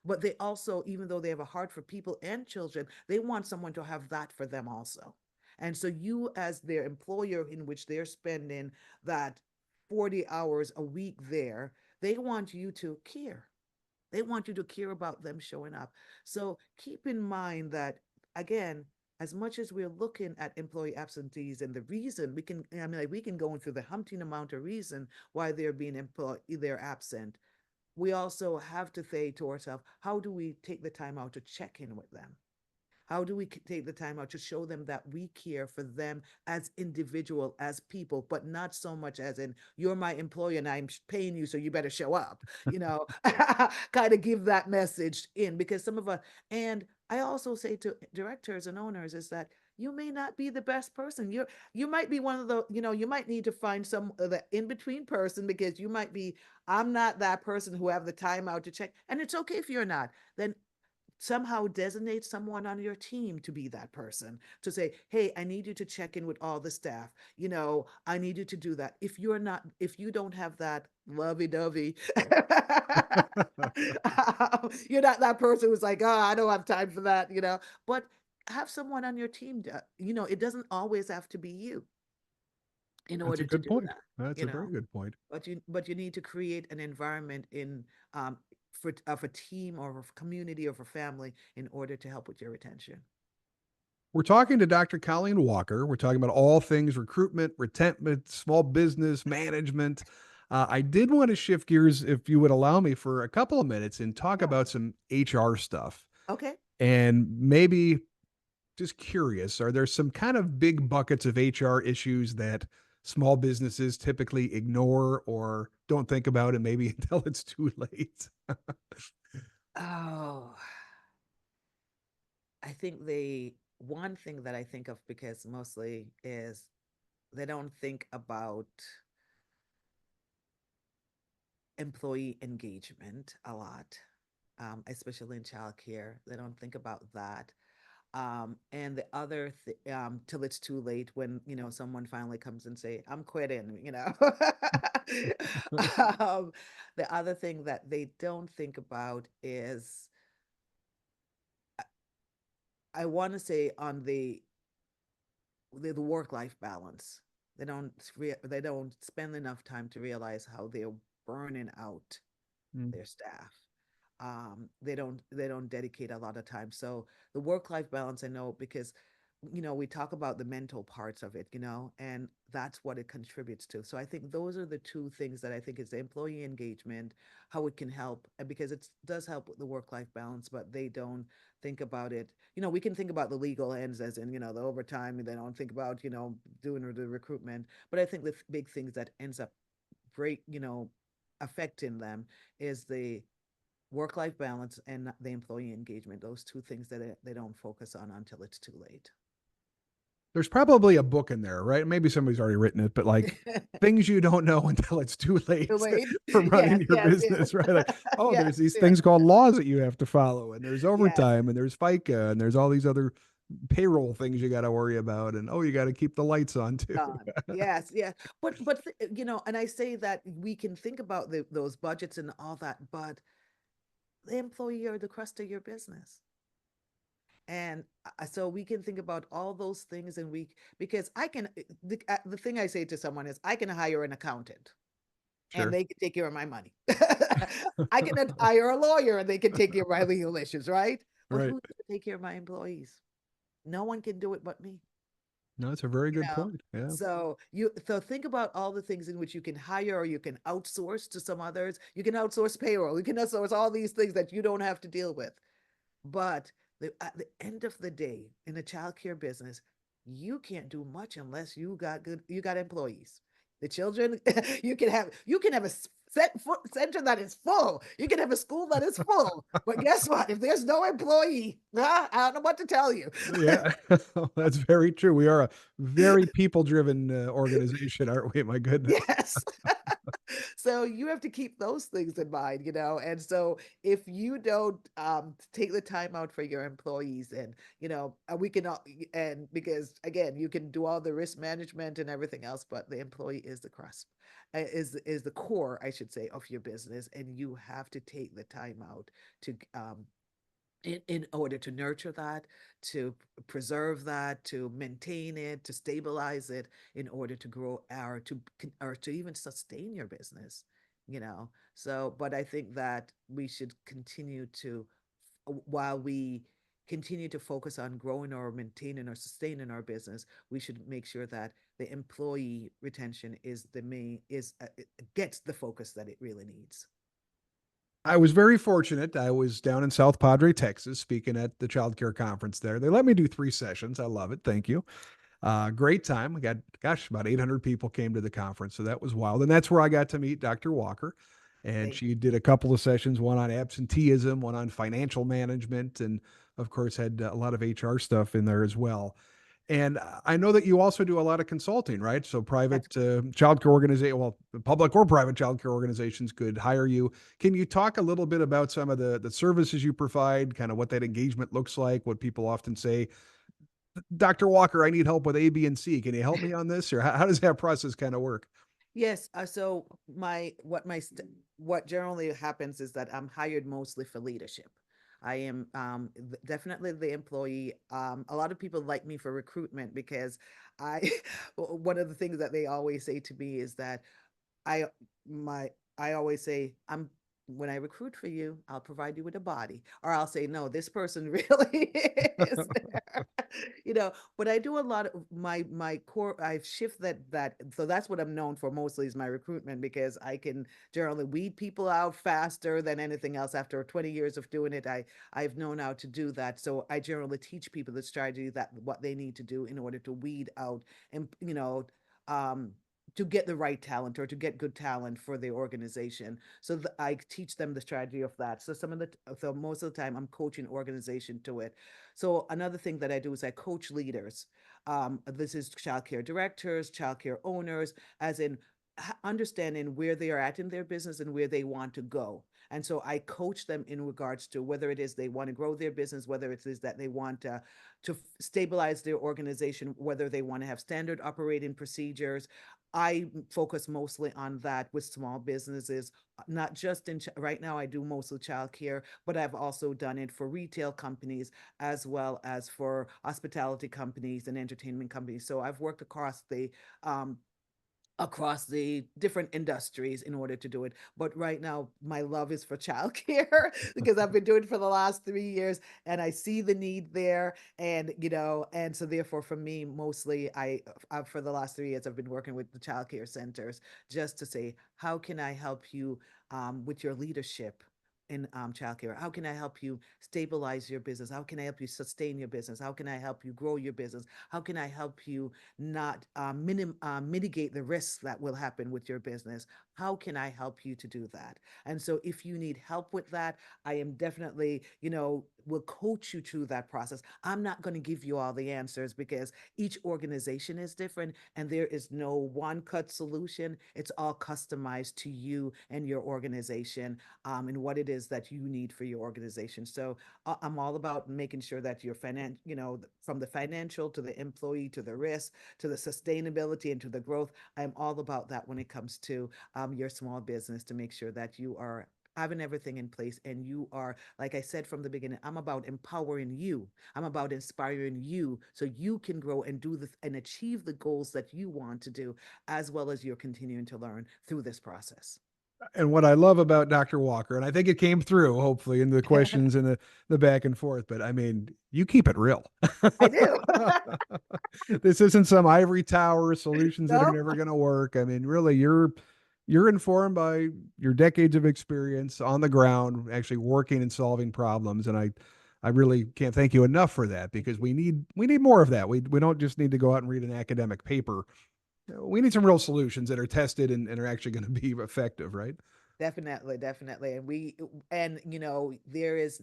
But they also, even though they have a heart for people and children, they want someone to have that for them also. And so you, as their employer, in which they're spending that 40 hours a week there, they want you to care. They want you to care about them showing up. So keep in mind that, again, as much as we're looking at employee absentees and the reason we can, I mean, like we can go through the humpteen amount of reason why they're absent. We also have to say to ourselves, how do we take the time out to check in with them? How do we take the time out to show them that we care for them as individual, as people, but not so much as in you're my employee and I'm paying you, so you better show up. Kind of give that message in because some of us, and I also say to directors and owners is that you may not be the best person. You might be one of the, you might need to find some the in between person because you might be. I'm not that person who have the time out to check, and it's okay if you're not. Then somehow designate someone on your team to be that person to say, hey, I need you to check in with all the staff. I need you to do that. If you don't have that lovey-dovey, you're not that person who's like, oh, I don't have time for that, but have someone on your team. It doesn't always have to be you in That's a order to good do point. that, That's you a very know. good point. But you need to create an environment in for of a team or a community or a family in order to help with your retention. We're talking to Dr. Colleen Walker. We're talking about all things recruitment, retention, small business management. I did want to shift gears, if you would allow me, for a couple of minutes and talk Yeah. about some HR stuff. Okay. And maybe just curious, are there some kind of big buckets of HR issues that small businesses typically ignore or don't think about it maybe until it's too late? Oh, I think the one thing that I think of because mostly is they don't think about employee engagement a lot, especially in childcare. They don't think about that. And the other till it's too late when someone finally comes and say I'm quitting. The other thing that they don't think about is I want to say on the work life balance. They don't spend enough time to realize how they're burning out Mm. their staff. They don't dedicate a lot of time. So the work life balance, I know because we talk about the mental parts of it, and that's what it contributes to. So I think those are the two things that I think is the employee engagement, how it can help, because it does help with the work life balance, but they don't think about it. We can think about the legal ends as in the overtime, and they don't think about doing the recruitment. But I think the big things that ends up break affecting them is the work life balance and the employee engagement, those two things that they don't focus on until it's too late. There's probably a book in there, right? Maybe somebody's already written it, but like things you don't know until it's too Too late late. for Yes, running your yes, yes. business, right? Like, oh, Yes, there's these yes, things called laws that you have to follow, and there's yes. overtime, and there's FICA, and there's all these other payroll things you got to worry about, and oh, you got to keep the lights on too. Done. Yes, yes. But and I say that we can think about those budgets and all that, but the employee are the crust of your business. And so we can think about all those things, and because the thing I say to someone is I can hire an accountant and Sure. they can take care of my money. I can hire a lawyer and they can take care of my legal issues, right? But Right. who's going to take care of my employees? No one can do it but me. No, that's a very You good know, point. Yeah. so think about all the things in which you can hire or you can outsource to some others. You can outsource payroll. You can outsource all these things that you don't have to deal with. But at the end of the day, in the childcare business, you can't do much unless you got employees. The children, you can have a center that is full. You can have a school that is full. But guess what? If there's no employee, I don't know what to tell you. Yeah, that's very true. We are a very people-driven organization, aren't we? My goodness. Yes. So you have to keep those things in mind, and so if you don't take the time out for your employees, and we can all, and because again you can do all the risk management and everything else, but the employee is the crust, is the core, I should say, of your business, and you have to take the time out to in order to nurture that, to preserve that, to maintain it, to stabilize it, in order to grow or to even sustain your business. So, but I think that we should continue to, while we continue to focus on growing or maintaining or sustaining our business, we should make sure that the employee retention is the main is it gets the focus that it really needs. I was very fortunate. I was down in South Padre, Texas, speaking at the child care conference there. They let me do 3 sessions. I love it. Thank you. Great time. We got, gosh, about 800 people came to the conference. So that was wild. And that's where I got to meet Dr. Walker. And Thank she did a couple of sessions, one on absenteeism, one on financial management, and of course, had a lot of HR stuff in there as well. And I know that you also do a lot of consulting, right? So private that's childcare organization, well, public or private childcare organizations could hire you. Can you talk a little bit about some of the services you provide, kind of what that engagement looks like, what people often say, Dr. Walker, I need help with A, B, and C. Can you help me on this? Or how does that process kind of work? Yes, so what generally happens is that I'm hired mostly for leadership. I am definitely the employee. A lot of people like me for recruitment because I one of the things that they always say to me is that I my I always say I'm when I recruit for you, I'll provide you with a body, or I'll say no, this person really is there. But I do a lot of my core. I've shift that so that's what I'm known for mostly is my recruitment because I can generally weed people out faster than anything else. After 20 years of doing it, I've known how to do that. So I generally teach people the strategy that what they need to do in order to weed out and um to get the right talent or to get good talent for the organization. So I teach them the strategy of that. So most of the time I'm coaching organization to it. So another thing that I do is I coach leaders. This is childcare directors, childcare owners, as in understanding where they are at in their business and where they want to go. And so I coach them in regards to whether it is they want to grow their business, whether it is that they want to stabilize their organization, whether they want to have standard operating procedures. I focus mostly on that with small businesses, not just right now. I do mostly childcare, but I've also done it for retail companies as well as for hospitality companies and entertainment companies. So I've worked um, across the different industries in order to do it. But right now, my love is for childcare because I've been doing it for the last 3 years and I see the need there. And so therefore, for me, mostly, for the last 3 years, I've been working with the childcare centers just to say, how can I help you with your leadership? In childcare, how can I help you stabilize your business? How can I help you sustain your business? How can I help you grow your business? How can I help you not mitigate the risks that will happen with your business? How can I help you to do that? And so if you need help with that, I am definitely, will coach you through that process. I'm not going to give you all the answers because each organization is different and there is no one cut solution. It's all customized to you and your organization and what it is that you need for your organization. So I'm all about making sure that your from the financial to the employee to the risk to the sustainability and to the growth. I'm all about that when it comes to your small business to make sure that you are having everything in place and you are, like I said from the beginning, I'm about empowering you. I'm about inspiring you so you can grow and do this and achieve the goals that you want to do, as well as you're continuing to learn through this process. And what I love about Dr. Walker, and I think it came through hopefully in the questions and the back and forth, but I mean, you keep it real. I do. This isn't some ivory tower solutions that are No, never going to work. I mean, really, you're informed by your decades of experience on the ground, actually working and solving problems. And I really can't thank you enough for that because we need more of that. We don't just need to go out and read an academic paper. We need some real solutions that are tested and are actually going to be effective, right? definitely, definitely. And there is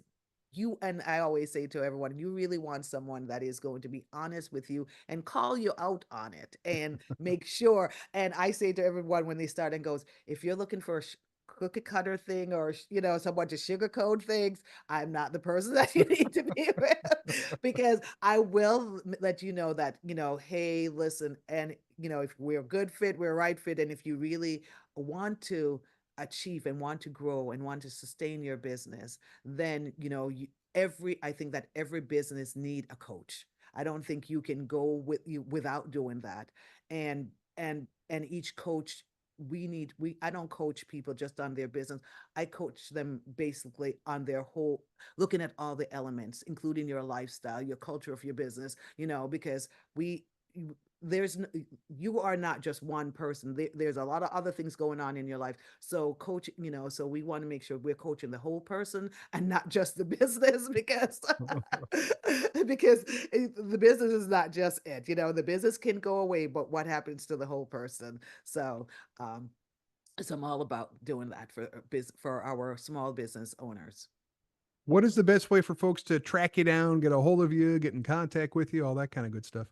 you, and I always say to everyone, you really want someone that is going to be honest with you and call you out on it and make sure. And I say to everyone when they start and goes, if you're looking for a cookie cutter thing or someone to sugarcoat things, I'm not the person that you need to be with because I will let you know that hey, listen, and if we're a good fit, we're a right fit, and if you really want to achieve and want to grow and want to sustain your business, then I think that every business need a coach. I don't think you can go with you without doing that. And each coach I don't coach people just on their business. I coach them basically on their whole, looking at all the elements, including your lifestyle, your culture of your business, because we there's you are not just one person. There's a lot of other things going on in your life. So coach, so we want to make sure we're coaching the whole person and not just the business, because because the business is not just it. The business can go away, but what happens to the whole person? Um, so I'm all about doing that for our small business owners. What is the best way for folks to track you down, get a hold of you, get in contact with you, all that kind of good stuff?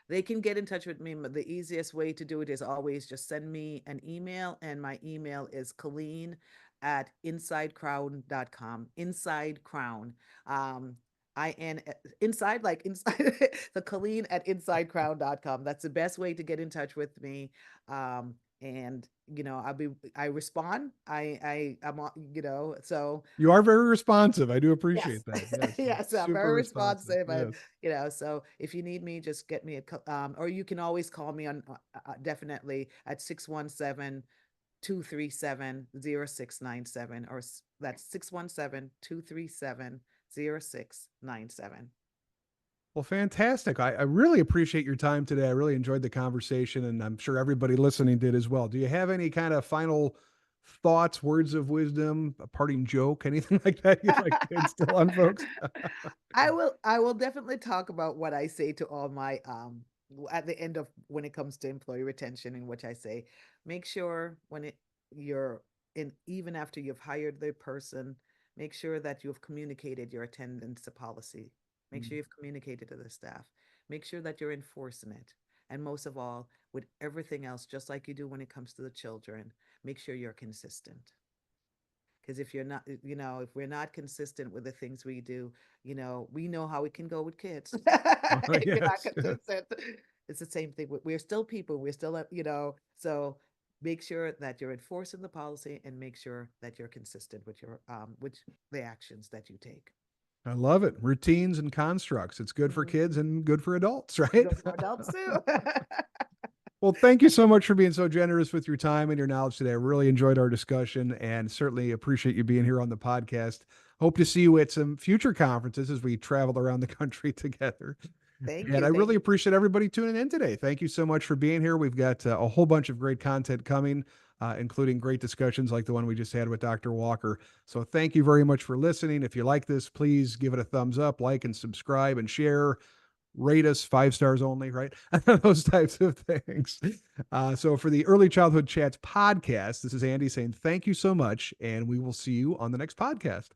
They can get in touch with me. But the easiest way to do it is always just send me an email, and my email is Colleen at insidecrown.com. Inside Crown. IN inside, like inside. The Colleen at insidecrown.com. That's the best way to get in touch with me. And I respond. So You are very responsive. I do yes. appreciate that. Yes. Yes, I'm Super very responsive. responsive. And, Yes. so if you need me, just get me or you can always call me on definitely at 617-237-0697, or that's 617-237-0697. Well, fantastic. I really appreciate your time today. I really enjoyed the conversation, and I'm sure everybody listening did as well. Do you have any kind of final thoughts, words of wisdom, a parting joke, anything like that you'd like to instill on folks? I will definitely talk about what I say to all my at the end of when it comes to employee retention, in which I say, make sure you're in, even after you've hired the person, make sure that you've communicated your attendance policy. Make sure you've communicated to the staff. Make sure that you're enforcing it. And most of all, with everything else, just like you do when it comes to the children, make sure you're consistent. Because if you're not, if we're not consistent with the things we do, we know how it can go with kids. Oh, If you're not yes. Yes. consistent, it's the same thing. We're still people. We're still, so make sure that you're enforcing the policy, and make sure that you're consistent with the actions that you take. I love it. Routines and constructs. It's good for Mhm. kids and good for adults, right? Good for adults too. Well, thank you so much for being so generous with your time and your knowledge today. I really enjoyed our discussion and certainly appreciate you being here on the podcast. Hope to see you at some future conferences as we travel around the country together. Thank And you. I Thank really you. appreciate everybody tuning in today. Thank you so much for being here. We've got a whole bunch of great content coming, including great discussions like the one we just had with Dr. Walker. So thank you very much for listening. If you like this, please give it a thumbs up, like and subscribe and share. Rate us 5 stars only, right? Those types of things. So for the Early Childhood Chats podcast, this is Andy saying thank you so much, and we will see you on the next podcast.